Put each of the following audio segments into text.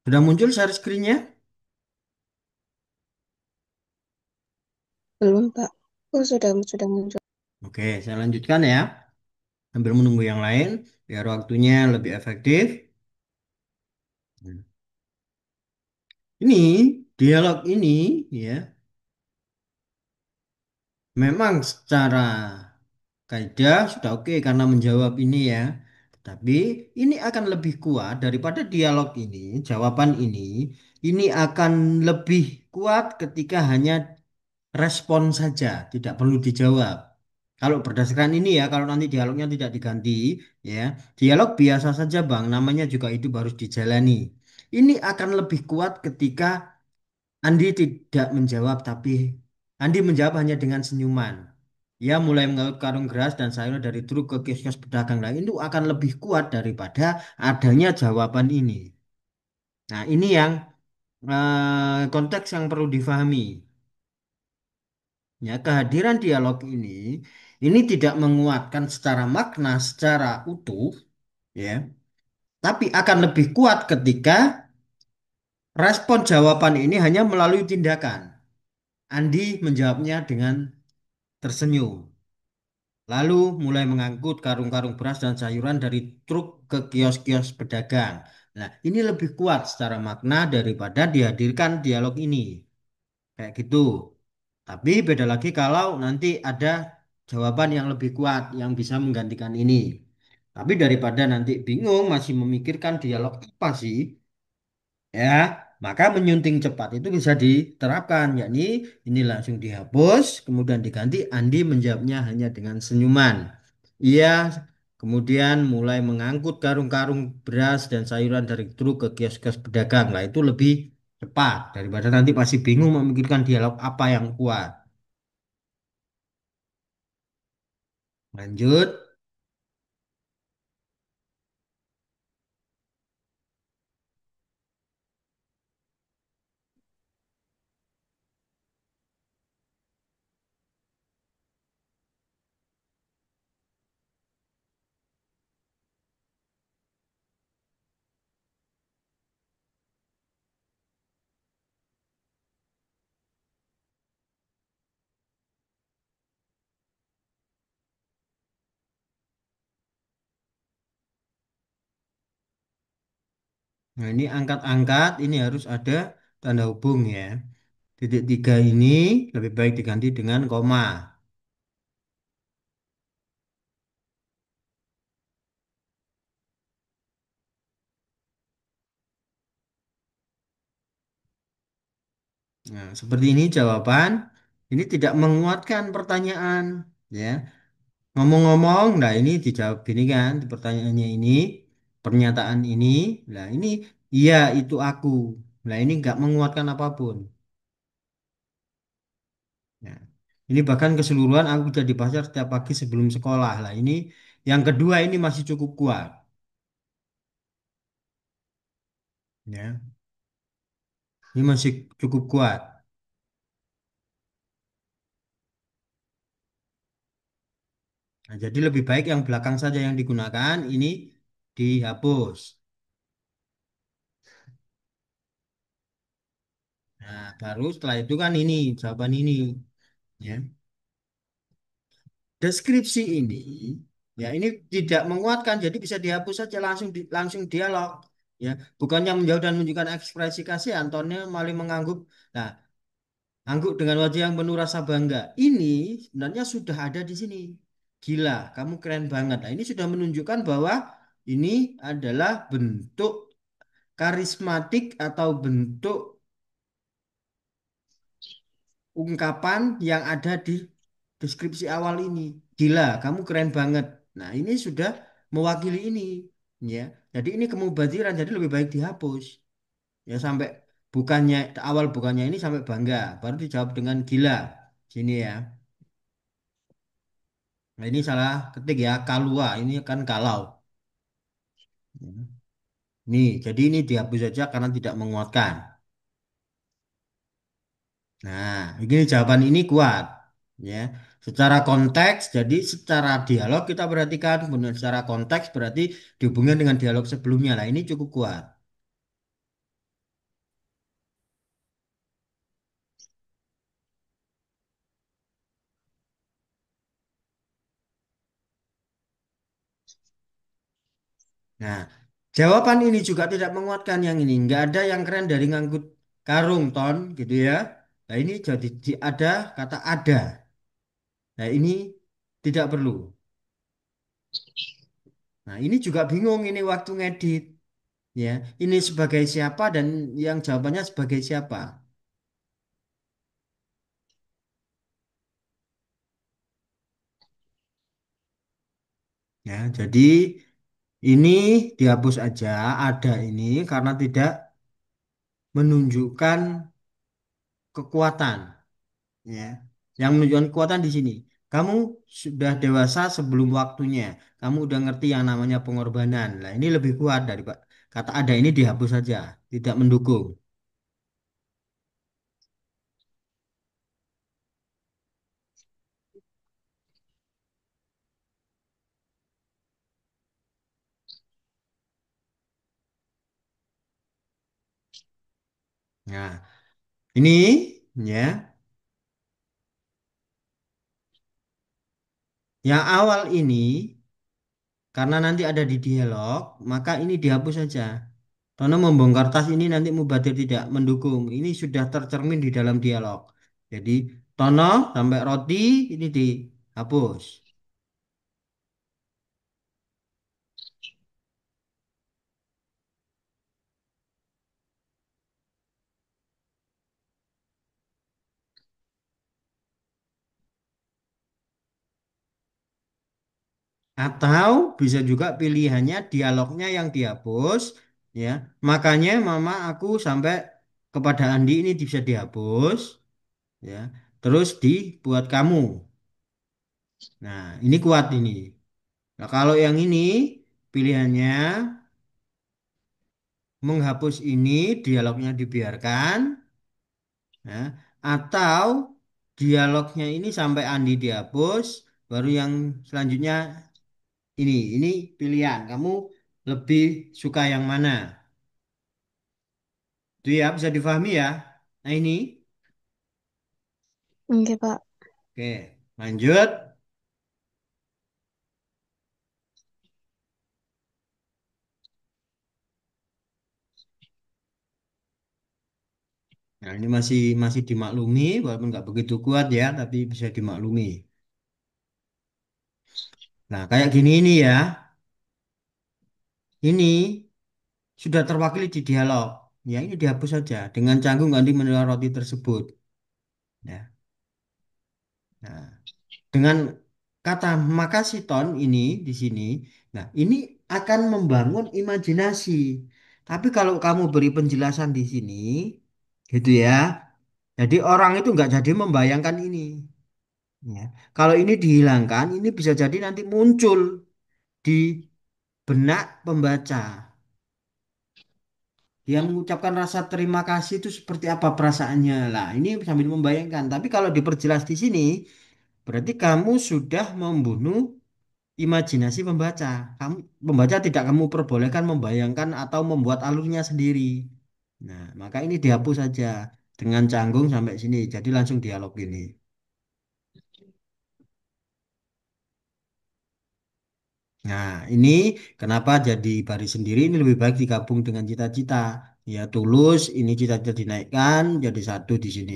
Sudah muncul share screen-nya? Belum, Pak. Oh, sudah muncul. Oke, saya lanjutkan ya. Sambil menunggu yang lain, biar waktunya lebih efektif. Ini, dialog ini, ya, memang secara kaidah sudah oke karena menjawab ini ya. Tapi ini akan lebih kuat daripada dialog ini, jawaban ini. Ini akan lebih kuat ketika hanya respon saja, tidak perlu dijawab. Kalau berdasarkan ini ya, kalau nanti dialognya tidak diganti, ya, dialog biasa saja Bang, namanya juga hidup harus dijalani. Ini akan lebih kuat ketika Andi tidak menjawab, tapi Andi menjawab hanya dengan senyuman. Ia mulai mengaut karung beras dan sayur dari truk ke kios-kios pedagang lain itu akan lebih kuat daripada adanya jawaban ini. Nah, ini yang konteks yang perlu difahami. Ya, kehadiran dialog ini tidak menguatkan secara makna, secara utuh, ya, tapi akan lebih kuat ketika respon jawaban ini hanya melalui tindakan. Andi menjawabnya dengan tersenyum, lalu mulai mengangkut karung-karung beras dan sayuran dari truk ke kios-kios pedagang. Nah, ini lebih kuat secara makna daripada dihadirkan dialog ini. Kayak gitu. Tapi beda lagi kalau nanti ada jawaban yang lebih kuat yang bisa menggantikan ini. Tapi daripada nanti bingung masih memikirkan dialog apa sih, ya, maka menyunting cepat itu bisa diterapkan, yakni ini langsung dihapus, kemudian diganti Andi menjawabnya hanya dengan senyuman. Iya, kemudian mulai mengangkut karung-karung beras dan sayuran dari truk ke kios-kios pedagang. Lah itu lebih cepat daripada nanti masih bingung memikirkan dialog apa yang kuat. Lanjut. Nah, ini angkat-angkat, ini harus ada tanda hubung ya. Titik tiga ini lebih baik diganti dengan koma. Nah, seperti ini jawaban. Ini tidak menguatkan pertanyaan, ya. Ngomong-ngomong, nah ini dijawab gini kan, pertanyaannya ini, pernyataan ini, nah ini, iya itu aku. Nah ini nggak menguatkan apapun. Nah, ini bahkan keseluruhan aku jadi pasar setiap pagi sebelum sekolah. Lah ini yang kedua ini masih cukup kuat, ya. Ini masih cukup kuat. Nah, jadi lebih baik yang belakang saja yang digunakan, ini dihapus. Nah, baru setelah itu kan ini jawaban ini, ya. Deskripsi ini, ya ini tidak menguatkan, jadi bisa dihapus saja langsung dialog, ya. Bukannya menjauh dan menunjukkan ekspresi kasih, Antonio malah mengangguk. Nah, angguk dengan wajah yang penuh rasa bangga. Ini sebenarnya sudah ada di sini. Gila, kamu keren banget. Nah, ini sudah menunjukkan bahwa ini adalah bentuk karismatik atau bentuk ungkapan yang ada di deskripsi awal ini. Gila, kamu keren banget. Nah, ini sudah mewakili ini, ya. Jadi ini kemubazziran, jadi lebih baik dihapus. Ya sampai bukannya awal bukannya ini sampai bangga, baru dijawab dengan gila. Sini ya. Nah, ini salah ketik ya, kalua. Ini kan kalau. Nih, jadi ini dihapus saja karena tidak menguatkan. Nah, ini jawaban ini kuat, ya. Secara konteks, jadi secara dialog kita perhatikan, kemudian secara konteks berarti dihubungkan dengan dialog sebelumnya. Lah, ini cukup kuat. Nah, jawaban ini juga tidak menguatkan yang ini. Nggak ada yang keren dari ngangkut karung ton gitu ya. Nah ini jadi ada kata ada. Nah ini tidak perlu. Nah ini juga bingung ini waktu ngedit ya. Ini sebagai siapa dan yang jawabannya sebagai siapa. Ya, jadi ini dihapus aja ada ini karena tidak menunjukkan kekuatan ya. Yang menunjukkan kekuatan di sini. Kamu sudah dewasa sebelum waktunya. Kamu udah ngerti yang namanya pengorbanan. Nah, ini lebih kuat dari Pak. Kata ada ini dihapus saja, tidak mendukung. Nah, ini ya, yang awal ini karena nanti ada di dialog, maka ini dihapus saja. Tono membongkar tas ini nanti Mubadir tidak mendukung. Ini sudah tercermin di dalam dialog. Jadi Tono sampai roti ini dihapus. Atau bisa juga pilihannya dialognya yang dihapus, ya. Makanya Mama aku sampai kepada Andi ini bisa dihapus, ya. Terus dibuat kamu. Nah, ini kuat ini. Nah, kalau yang ini pilihannya menghapus ini dialognya dibiarkan, ya. Atau dialognya ini sampai Andi dihapus, baru yang selanjutnya ini pilihan. Kamu lebih suka yang mana? Itu ya bisa difahami ya. Nah ini, Oke, Pak. oke, lanjut. Nah ini masih masih dimaklumi, walaupun nggak begitu kuat ya, tapi bisa dimaklumi. Nah kayak gini ini ya, ini sudah terwakili di dialog. Ya ini dihapus saja dengan canggung ganti menerima roti tersebut. Ya. Nah dengan kata makasih ton ini di sini, nah ini akan membangun imajinasi. Tapi kalau kamu beri penjelasan di sini, gitu ya. Jadi orang itu nggak jadi membayangkan ini. Ya. Kalau ini dihilangkan, ini bisa jadi nanti muncul di benak pembaca. Dia mengucapkan rasa terima kasih itu seperti apa perasaannya. Lah, ini sambil membayangkan. Tapi kalau diperjelas di sini, berarti kamu sudah membunuh imajinasi pembaca. Kamu pembaca tidak kamu perbolehkan membayangkan atau membuat alurnya sendiri. Nah, maka ini dihapus saja dengan canggung sampai sini. Jadi langsung dialog ini. Nah, ini kenapa jadi baris sendiri ini lebih baik digabung dengan cita-cita. Ya, tulus ini cita-cita dinaikkan jadi satu di sini.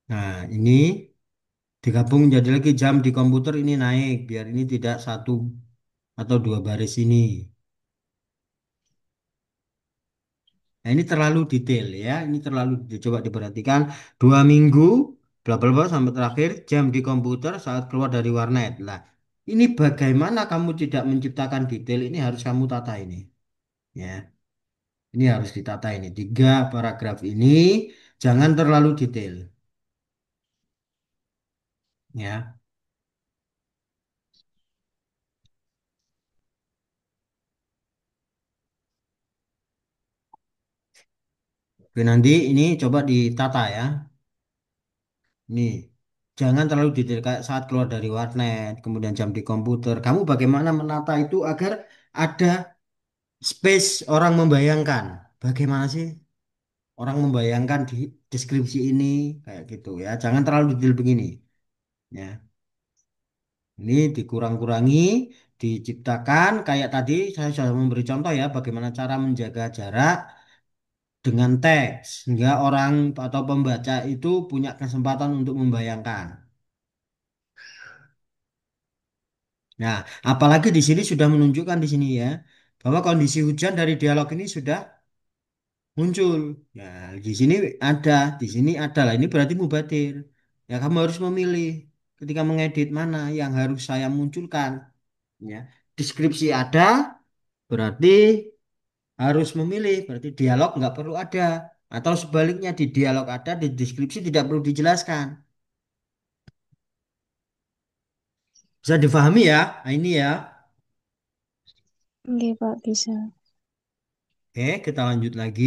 Nah, ini digabung jadi lagi jam di komputer ini naik biar ini tidak satu atau dua baris ini. Nah, ini terlalu detail ya. Ini terlalu coba diperhatikan 2 minggu bla bla bla sampai terakhir jam di komputer saat keluar dari warnet. Lah, ini bagaimana kamu tidak menciptakan detail ini harus kamu tata ini. Ya, ini harus ditata ini. 3 paragraf ini jangan terlalu detail. Ya, Oke, nanti ini coba ditata ya. Nih, jangan terlalu detail kayak saat keluar dari warnet, kemudian jam di komputer. Kamu bagaimana menata itu agar ada space orang membayangkan. Bagaimana sih orang membayangkan di deskripsi ini kayak gitu ya. Jangan terlalu detail begini. Ya, ini dikurang-kurangi, diciptakan kayak tadi saya sudah memberi contoh ya bagaimana cara menjaga jarak dengan teks sehingga orang atau pembaca itu punya kesempatan untuk membayangkan. Nah, apalagi di sini sudah menunjukkan di sini ya bahwa kondisi hujan dari dialog ini sudah muncul. Ya, di sini ada, di sini ada lah. Ini berarti mubatir. Ya, kamu harus memilih ketika mengedit mana yang harus saya munculkan. Ya, deskripsi ada, berarti harus memilih. Berarti dialog nggak perlu ada. Atau sebaliknya di dialog ada, di deskripsi tidak perlu dijelaskan. Bisa difahami ya? Nah, ini ya. Oke, Pak, bisa. Oke, kita lanjut lagi.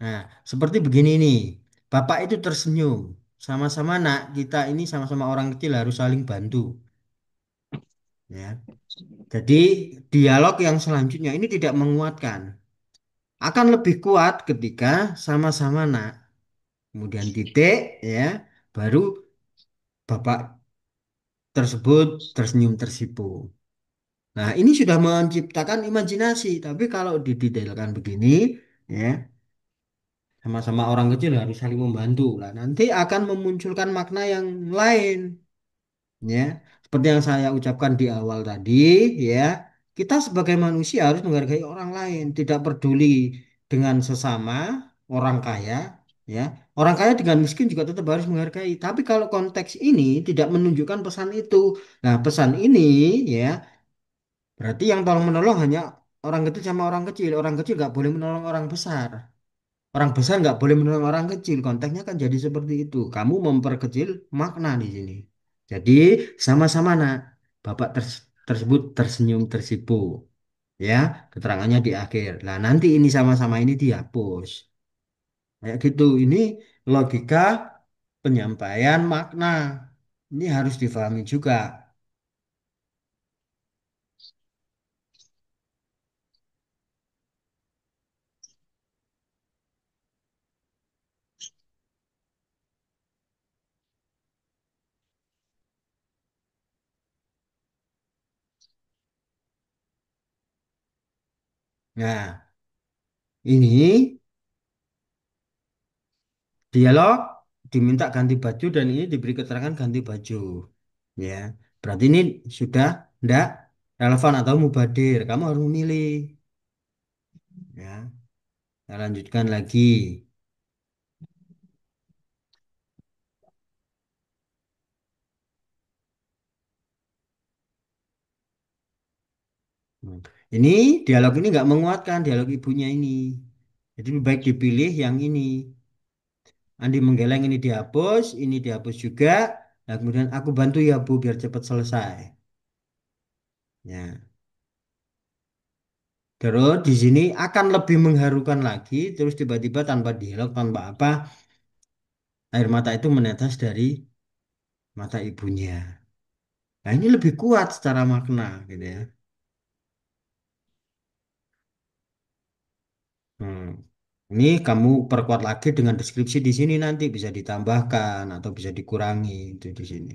Nah, seperti begini nih. Bapak itu tersenyum. Sama-sama nak, kita ini sama-sama orang kecil harus saling bantu. Ya. Jadi dialog yang selanjutnya ini tidak menguatkan. Akan lebih kuat ketika sama-sama nak. Kemudian titik ya, baru bapak tersebut tersenyum tersipu. Nah, ini sudah menciptakan imajinasi, tapi kalau didetailkan begini ya, sama-sama orang kecil harus saling membantu. Lah, nanti akan memunculkan makna yang lain. Ya, seperti yang saya ucapkan di awal tadi, ya, kita sebagai manusia harus menghargai orang lain, tidak peduli dengan sesama orang kaya, ya. Orang kaya dengan miskin juga tetap harus menghargai. Tapi kalau konteks ini tidak menunjukkan pesan itu. Nah, pesan ini ya, berarti yang tolong menolong hanya orang kecil sama orang kecil. Orang kecil nggak boleh menolong orang besar. Orang besar nggak boleh menolong orang kecil. Konteksnya kan jadi seperti itu. Kamu memperkecil makna di sini. Jadi sama-sama nak. Bapak tersebut tersenyum tersipu. Ya, keterangannya di akhir. Nah, nanti ini sama-sama ini dihapus. Kayak gitu. Ini logika penyampaian makna. Ini harus difahami juga. Nah, ini dialog diminta ganti baju dan ini diberi keterangan ganti baju. Ya, berarti ini sudah ndak relevan atau mubadir. Kamu harus memilih. Ya, kita lanjutkan lagi. Hmm. Ini dialog ini nggak menguatkan dialog ibunya ini. Jadi lebih baik dipilih yang ini. Andi menggeleng ini dihapus, ini dihapus juga. Nah, kemudian aku bantu ya Bu biar cepat selesai. Ya. Terus di sini akan lebih mengharukan lagi. Terus tiba-tiba tanpa dialog, tanpa apa, air mata itu menetes dari mata ibunya. Nah, ini lebih kuat secara makna gitu ya. Hmm. Ini kamu perkuat lagi dengan deskripsi di sini nanti bisa ditambahkan atau bisa dikurangi itu di sini.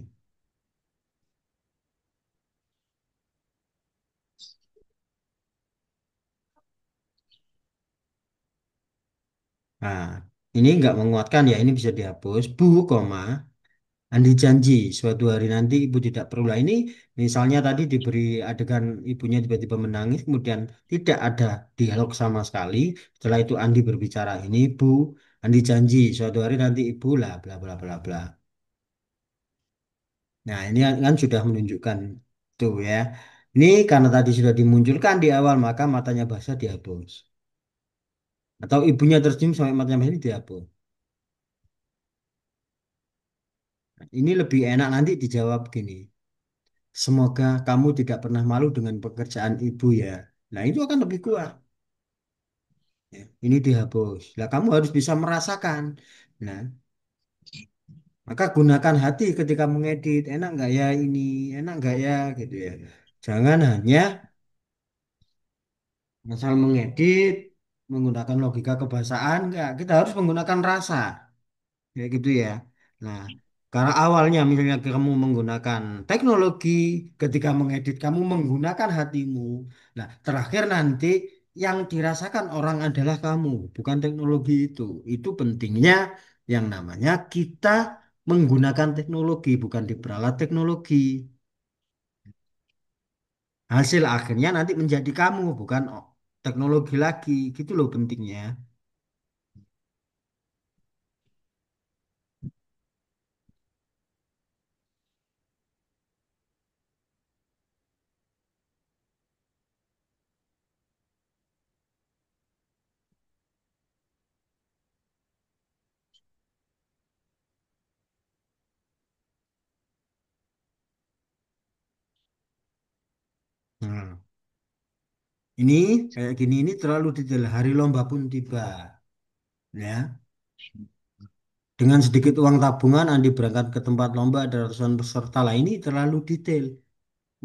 Nah, ini nggak menguatkan ya, ini bisa dihapus. Bu, koma, Andi janji suatu hari nanti ibu tidak perlu lah. Ini misalnya tadi diberi adegan ibunya tiba-tiba menangis, kemudian tidak ada dialog sama sekali. Setelah itu Andi berbicara, ini ibu, Andi janji suatu hari nanti ibu lah, bla bla bla bla. Nah, ini kan sudah menunjukkan tuh ya. Ini karena tadi sudah dimunculkan di awal, maka matanya basah dihapus. Atau ibunya tersenyum sampai matanya basah ini dihapus. Ini lebih enak nanti dijawab gini. Semoga kamu tidak pernah malu dengan pekerjaan ibu ya. Nah, itu akan lebih kuat. Ya, ini dihapus. Nah, kamu harus bisa merasakan. Nah, maka gunakan hati ketika mengedit. Enak nggak ya ini? Enak nggak ya? Gitu ya. Jangan hanya asal mengedit, menggunakan logika kebahasaan. Enggak. Kita harus menggunakan rasa. Ya gitu ya. Nah, karena awalnya misalnya kamu menggunakan teknologi, ketika mengedit kamu menggunakan hatimu. Nah, terakhir nanti yang dirasakan orang adalah kamu, bukan teknologi itu. Itu pentingnya yang namanya kita menggunakan teknologi, bukan diperalat teknologi. Hasil akhirnya nanti menjadi kamu, bukan teknologi lagi. Gitu loh pentingnya. Nah, ini kayak gini ini terlalu detail. Hari lomba pun tiba. Ya, dengan sedikit uang tabungan, Andi berangkat ke tempat lomba ada ratusan peserta lah. Ini terlalu detail.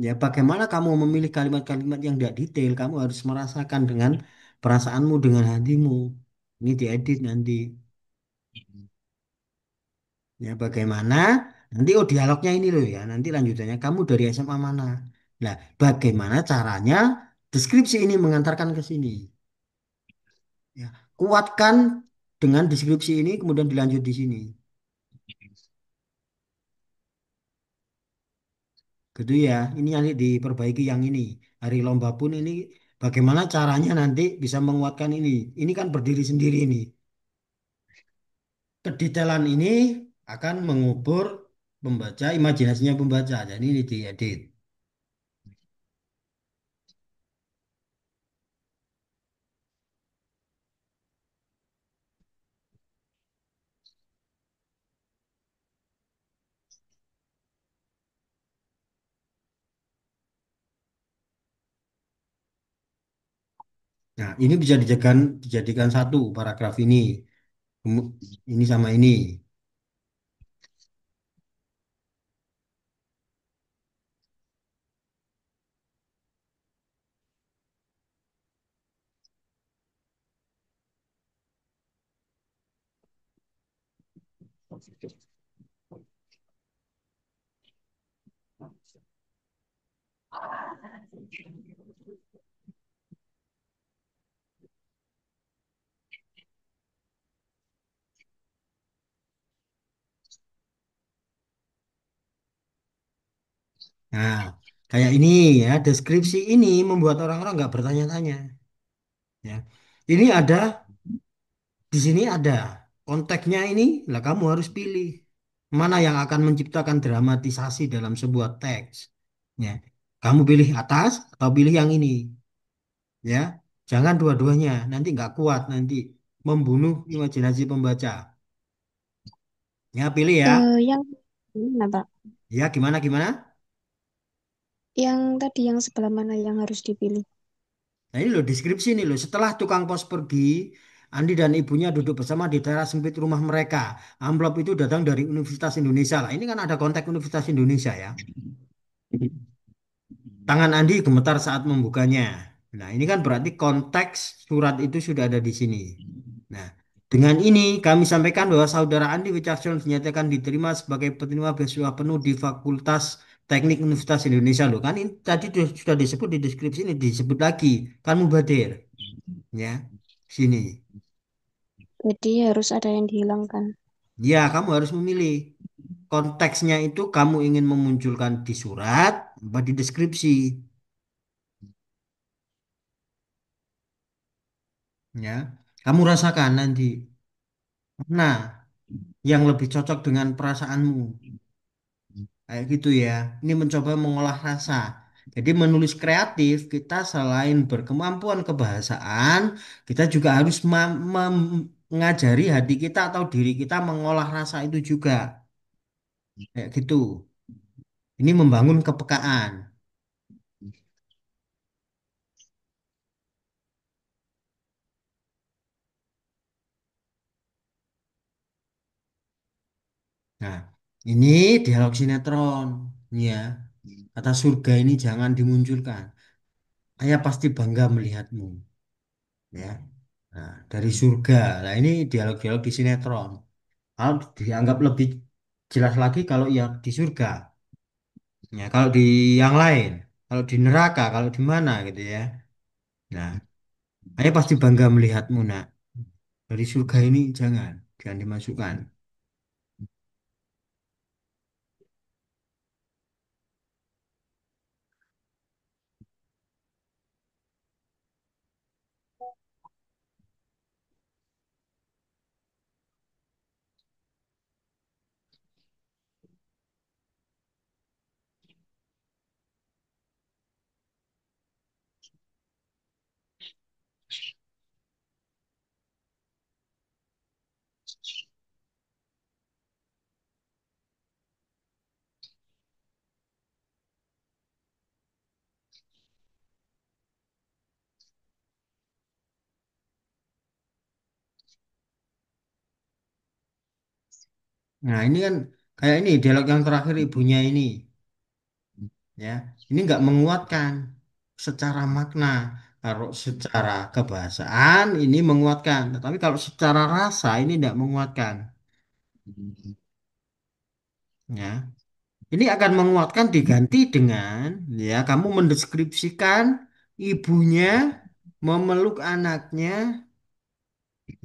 Ya, bagaimana kamu memilih kalimat-kalimat yang tidak detail? Kamu harus merasakan dengan perasaanmu, dengan hatimu. Ini diedit nanti. Ya, bagaimana? Nanti oh dialognya ini loh ya. Nanti lanjutannya kamu dari SMA mana? Nah, bagaimana caranya deskripsi ini mengantarkan ke sini? Ya, kuatkan dengan deskripsi ini, kemudian dilanjut di sini. Gitu ya, ini nanti diperbaiki yang ini. Hari lomba pun ini bagaimana caranya nanti bisa menguatkan ini. Ini kan berdiri sendiri ini. Kedetailan ini akan mengubur pembaca, imajinasinya pembaca. Jadi ini diedit. Nah, ini bisa dijadikan satu paragraf ini. Ini sama ini. Nah, kayak ini ya, deskripsi ini membuat orang-orang nggak bertanya-tanya. Ya, ini ada di sini ada konteksnya ini, lah kamu harus pilih mana yang akan menciptakan dramatisasi dalam sebuah teks. Ya, kamu pilih atas atau pilih yang ini, ya. Jangan dua-duanya, nanti nggak kuat, nanti membunuh imajinasi pembaca. Ya, pilih ya. Yang mana, Pak? Ya, gimana gimana? Yang tadi yang sebelah mana yang harus dipilih? Nah, ini loh deskripsi ini loh. Setelah tukang pos pergi, Andi dan ibunya duduk bersama di teras sempit rumah mereka. Amplop itu datang dari Universitas Indonesia lah. Ini kan ada konteks Universitas Indonesia ya. Tangan Andi gemetar saat membukanya. Nah, ini kan berarti konteks surat itu sudah ada di sini. Nah, dengan ini kami sampaikan bahwa saudara Andi Wicaksono dinyatakan diterima sebagai penerima beasiswa penuh di Fakultas Teknik Universitas Indonesia. Loh, kan ini tadi sudah disebut di deskripsi ini disebut lagi. Kan mubadir. Ya, sini. Jadi harus ada yang dihilangkan. Ya, kamu harus memilih. Konteksnya itu kamu ingin memunculkan di surat, apa di deskripsi. Ya, kamu rasakan nanti. Nah, yang lebih cocok dengan perasaanmu. Kayak gitu ya. Ini mencoba mengolah rasa. Jadi menulis kreatif kita selain berkemampuan kebahasaan, kita juga harus mengajari hati kita atau diri kita mengolah rasa itu juga. kayak gitu. Ini membangun kepekaan. Nah, ini dialog sinetron, ya. Kata surga ini jangan dimunculkan. Ayah pasti bangga melihatmu, ya. Nah, dari surga. Nah, ini dialog-dialog di sinetron. Kalau dianggap lebih jelas lagi kalau ya di surga. Ya, kalau di yang lain, kalau di neraka, kalau di mana gitu ya. Nah, ayah pasti bangga melihatmu, nak. Dari surga ini jangan dimasukkan. Nah, ini kan kayak ini dialog yang terakhir ibunya ini, ya. Ini nggak menguatkan secara makna. Kalau secara kebahasaan ini menguatkan, tetapi kalau secara rasa ini tidak menguatkan, ya. Ini akan menguatkan diganti dengan, ya, kamu mendeskripsikan ibunya memeluk anaknya,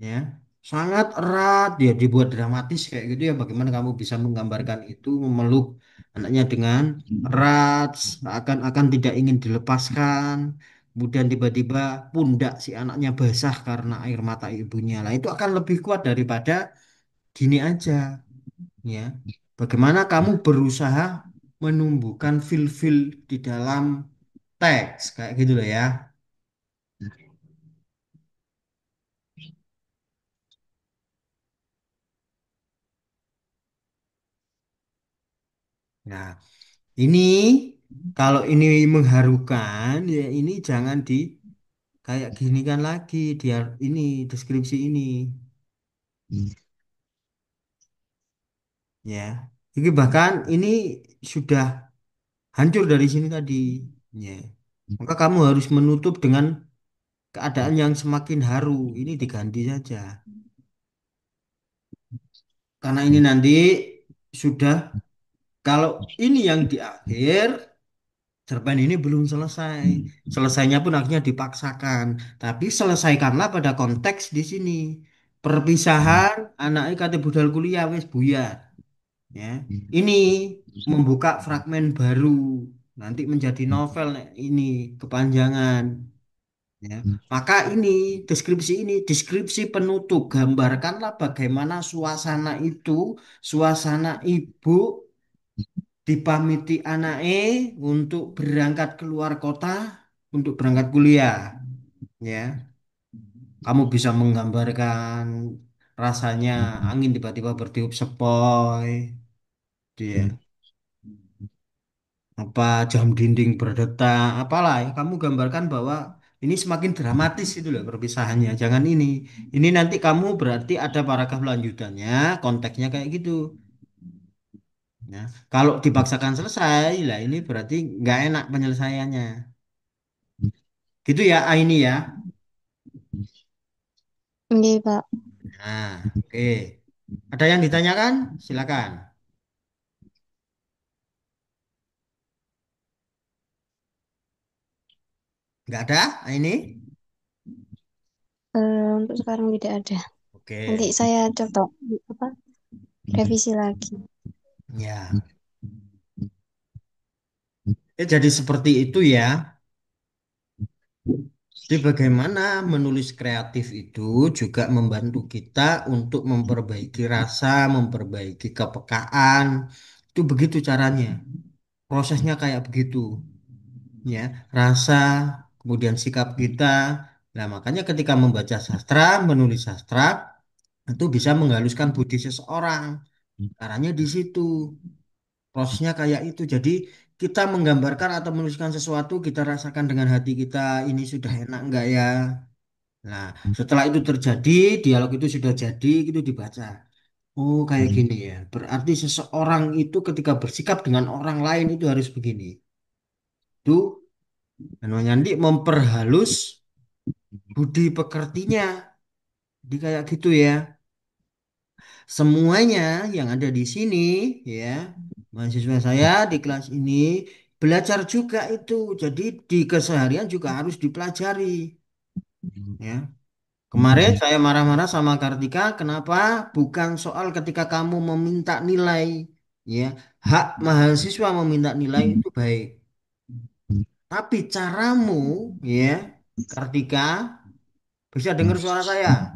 ya, sangat erat, dia dibuat dramatis kayak gitu ya. Bagaimana kamu bisa menggambarkan itu memeluk anaknya dengan erat, akan tidak ingin dilepaskan, kemudian tiba-tiba pundak si anaknya basah karena air mata ibunya. Lah itu akan lebih kuat daripada gini aja, ya. Bagaimana kamu berusaha menumbuhkan feel-feel di dalam teks kayak gitu loh ya. Nah, ini kalau ini mengharukan ya ini jangan di kayak gini kan lagi dia ini deskripsi ini, ya. Ini bahkan ini sudah hancur dari sini tadi, ya. Maka kamu harus menutup dengan keadaan yang semakin haru. Ini diganti saja. Karena ini nanti sudah, kalau ini yang di akhir, cerpen ini belum selesai. Selesainya pun akhirnya dipaksakan. Tapi selesaikanlah pada konteks di sini. Perpisahan anak kate budal kuliah wis buyar. Ya. Ini membuka fragmen baru. Nanti menjadi novel nek ini kepanjangan. Ya. Maka ini deskripsi penutup. Gambarkanlah bagaimana suasana itu, suasana ibu dipamiti anake untuk berangkat keluar kota untuk berangkat kuliah, ya. Kamu bisa menggambarkan rasanya angin tiba-tiba bertiup sepoi, dia apa jam dinding berdetak apalah ya, kamu gambarkan bahwa ini semakin dramatis itu loh perpisahannya, jangan ini nanti kamu berarti ada paragraf lanjutannya konteksnya kayak gitu, ya. Kalau dipaksakan selesai lah ini berarti nggak enak penyelesaiannya. Gitu ya, Aini ya. Oke, Pak. Nah, oke. Ada yang ditanyakan? Silakan. Nggak ada, Aini? Untuk sekarang tidak ada. Nanti Oke. saya coba apa revisi lagi. Ya. Jadi seperti itu ya. Jadi bagaimana menulis kreatif itu juga membantu kita untuk memperbaiki rasa, memperbaiki kepekaan. Itu begitu caranya. Prosesnya kayak begitu, ya. Rasa, kemudian sikap kita. Nah, makanya ketika membaca sastra, menulis sastra, itu bisa menghaluskan budi seseorang. Caranya di situ. Prosesnya kayak itu. Jadi kita menggambarkan atau menuliskan sesuatu, kita rasakan dengan hati kita, ini sudah enak enggak ya? Nah, setelah itu terjadi, dialog itu sudah jadi, itu dibaca. Oh, kayak gini ya. Berarti seseorang itu ketika bersikap dengan orang lain itu harus begini. Itu namanya nanti memperhalus budi pekertinya. Jadi kayak gitu ya. Semuanya yang ada di sini ya, mahasiswa saya di kelas ini belajar juga itu. Jadi di keseharian juga harus dipelajari ya. Kemarin saya marah-marah sama Kartika, kenapa? Bukan soal ketika kamu meminta nilai, ya. Hak mahasiswa meminta nilai itu baik. Tapi caramu, ya, Kartika, bisa dengar suara saya.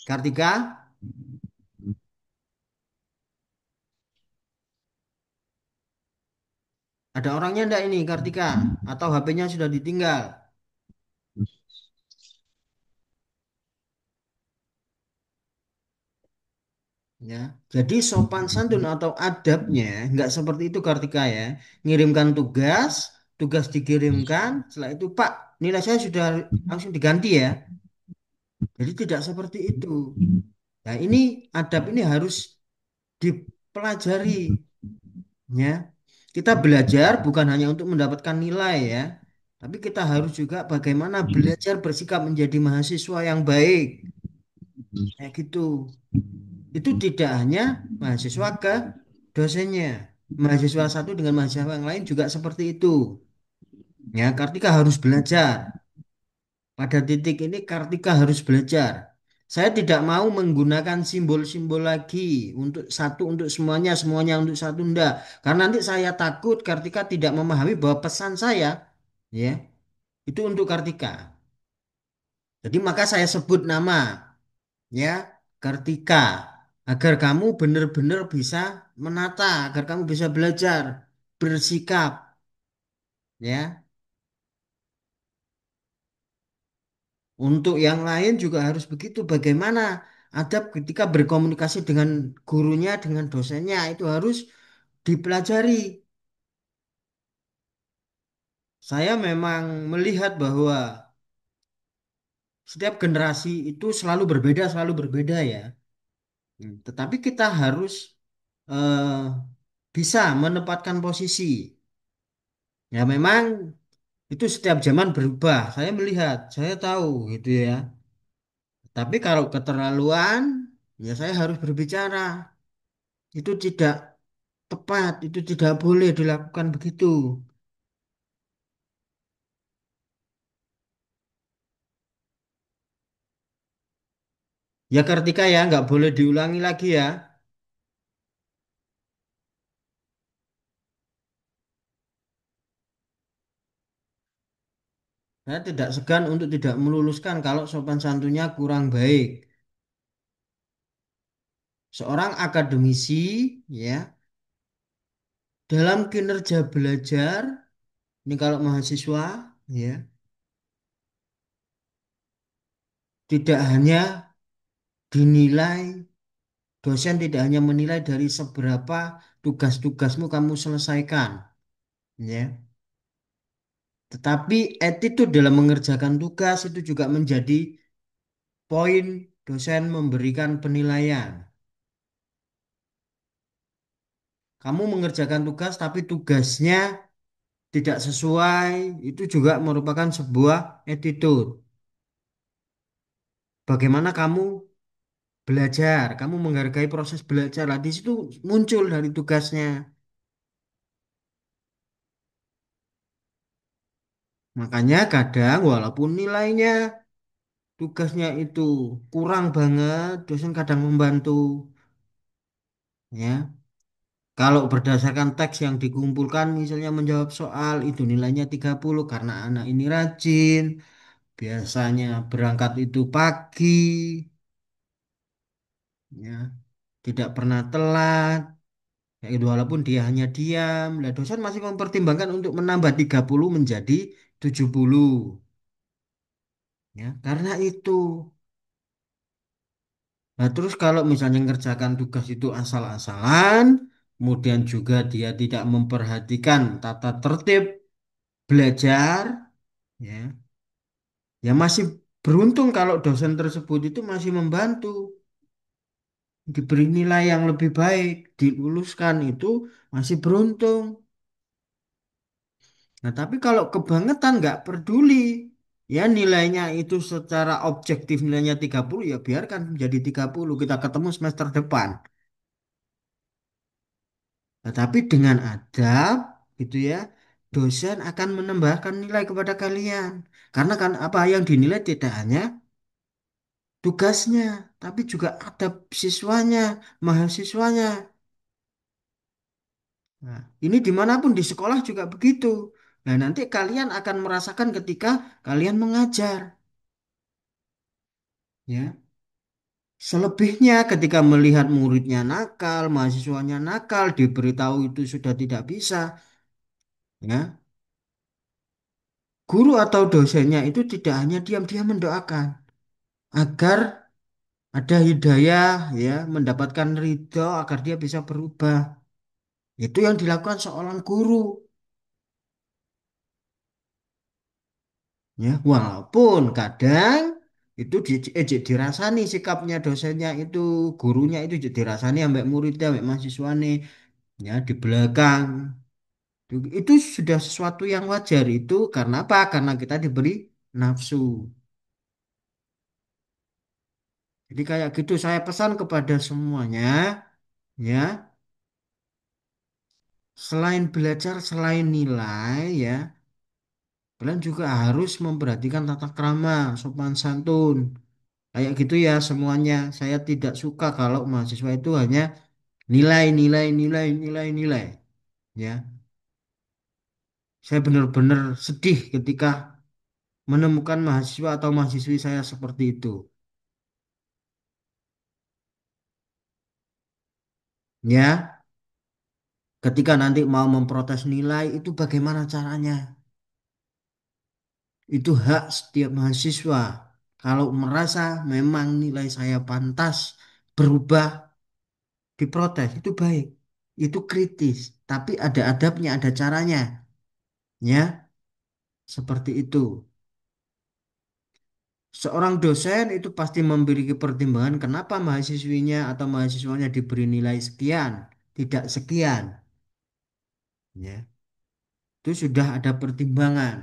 Kartika, ada orangnya enggak ini, Kartika? Atau HP-nya sudah ditinggal? Ya, jadi sopan santun atau adabnya nggak seperti itu Kartika ya. Ngirimkan tugas, tugas dikirimkan, setelah itu Pak, nilai saya sudah langsung diganti ya. Jadi tidak seperti itu. Nah, ini adab ini harus dipelajari ya. Kita belajar bukan hanya untuk mendapatkan nilai ya, tapi kita harus juga bagaimana belajar bersikap menjadi mahasiswa yang baik. Kayak gitu. Itu tidak hanya mahasiswa ke dosennya. Mahasiswa satu dengan mahasiswa yang lain juga seperti itu. Ya, Kartika harus belajar. Pada titik ini Kartika harus belajar. Saya tidak mau menggunakan simbol-simbol lagi untuk satu untuk semuanya, semuanya untuk satu enggak. Karena nanti saya takut Kartika tidak memahami bahwa pesan saya ya, itu untuk Kartika. Jadi maka saya sebut nama ya, Kartika, agar kamu benar-benar bisa menata, agar kamu bisa belajar bersikap ya. Untuk yang lain juga harus begitu. Bagaimana adab ketika berkomunikasi dengan gurunya, dengan dosennya itu harus dipelajari. Saya memang melihat bahwa setiap generasi itu selalu berbeda ya. Tetapi kita harus eh, bisa menempatkan posisi. Ya memang itu setiap zaman berubah. Saya melihat, saya tahu gitu ya. Tapi kalau keterlaluan, ya saya harus berbicara. Itu tidak tepat, itu tidak boleh dilakukan begitu. Ya Kartika ya, nggak boleh diulangi lagi ya. Saya tidak segan untuk tidak meluluskan kalau sopan santunnya kurang baik. Seorang akademisi ya, dalam kinerja belajar, ini kalau mahasiswa ya, tidak hanya dinilai, dosen tidak hanya menilai dari seberapa tugas-tugasmu kamu selesaikan, ya. Tetapi attitude dalam mengerjakan tugas itu juga menjadi poin dosen memberikan penilaian. Kamu mengerjakan tugas tapi tugasnya tidak sesuai, itu juga merupakan sebuah attitude. Bagaimana kamu belajar, kamu menghargai proses belajar. Lah, di situ muncul dari tugasnya. Makanya kadang walaupun nilainya tugasnya itu kurang banget, dosen kadang membantu. Ya, kalau berdasarkan teks yang dikumpulkan, misalnya menjawab soal, itu nilainya 30 karena anak ini rajin, biasanya berangkat itu pagi, ya, tidak pernah telat, ya, itu walaupun dia hanya diam, lah dosen masih mempertimbangkan untuk menambah 30 menjadi 70, ya, karena itu. Nah, terus kalau misalnya ngerjakan tugas itu asal-asalan, kemudian juga dia tidak memperhatikan tata tertib belajar, ya, ya masih beruntung kalau dosen tersebut itu masih membantu, diberi nilai yang lebih baik, diluluskan itu masih beruntung. Nah, tapi kalau kebangetan nggak peduli, ya nilainya itu secara objektif nilainya 30 ya biarkan menjadi 30 kita ketemu semester depan. Nah, tapi dengan adab gitu ya, dosen akan menambahkan nilai kepada kalian. Karena kan apa yang dinilai tidak hanya tugasnya, tapi juga adab siswanya, mahasiswanya. Nah, ini dimanapun di sekolah juga begitu. Nah, nanti kalian akan merasakan ketika kalian mengajar, ya. Selebihnya ketika melihat muridnya nakal, mahasiswanya nakal, diberitahu itu sudah tidak bisa, ya. Guru atau dosennya itu tidak hanya diam-diam mendoakan agar ada hidayah, ya, mendapatkan ridho agar dia bisa berubah. Itu yang dilakukan seorang guru, ya. Walaupun kadang itu dirasani sikapnya dosennya itu, gurunya itu dirasani ambek muridnya, ambek mahasiswanya, ya, di belakang. Itu sudah sesuatu yang wajar itu karena apa? Karena kita diberi nafsu. Jadi kayak gitu saya pesan kepada semuanya, ya, selain belajar, selain nilai, ya, kalian juga harus memperhatikan tata krama, sopan santun. Kayak gitu ya semuanya. Saya tidak suka kalau mahasiswa itu hanya nilai, nilai, nilai, nilai, nilai. Ya, saya benar-benar sedih ketika menemukan mahasiswa atau mahasiswi saya seperti itu. Ya, ketika nanti mau memprotes nilai itu bagaimana caranya? Itu hak setiap mahasiswa. Kalau merasa memang nilai saya pantas berubah, diprotes itu baik. Itu kritis, tapi ada adabnya, ada caranya. Ya, seperti itu. Seorang dosen itu pasti memiliki pertimbangan kenapa mahasiswinya atau mahasiswanya diberi nilai sekian, tidak sekian. Ya, itu sudah ada pertimbangan.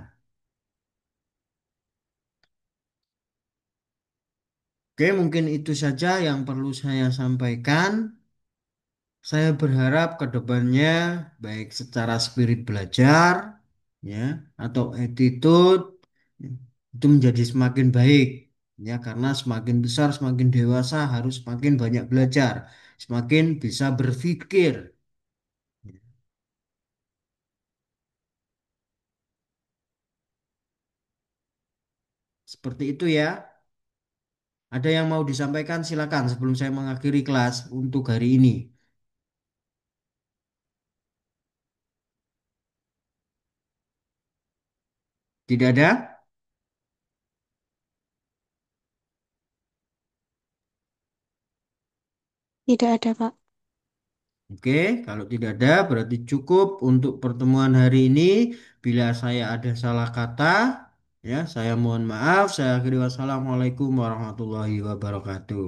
Oke, mungkin itu saja yang perlu saya sampaikan. Saya berharap ke depannya baik secara spirit belajar, ya, atau attitude, ya, itu menjadi semakin baik, ya, karena semakin besar semakin dewasa harus semakin banyak belajar, semakin bisa berpikir. Seperti itu ya. Ada yang mau disampaikan silakan sebelum saya mengakhiri kelas untuk hari ini. Tidak ada? Tidak ada, Pak. Oke, kalau tidak ada berarti cukup untuk pertemuan hari ini. Bila saya ada salah kata, ya, saya mohon maaf. Saya akhiri wassalamualaikum warahmatullahi wabarakatuh.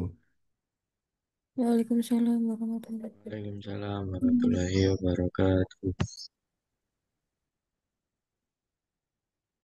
Waalaikumsalam warahmatullahi wabarakatuh. Waalaikumsalam warahmatullahi wabarakatuh.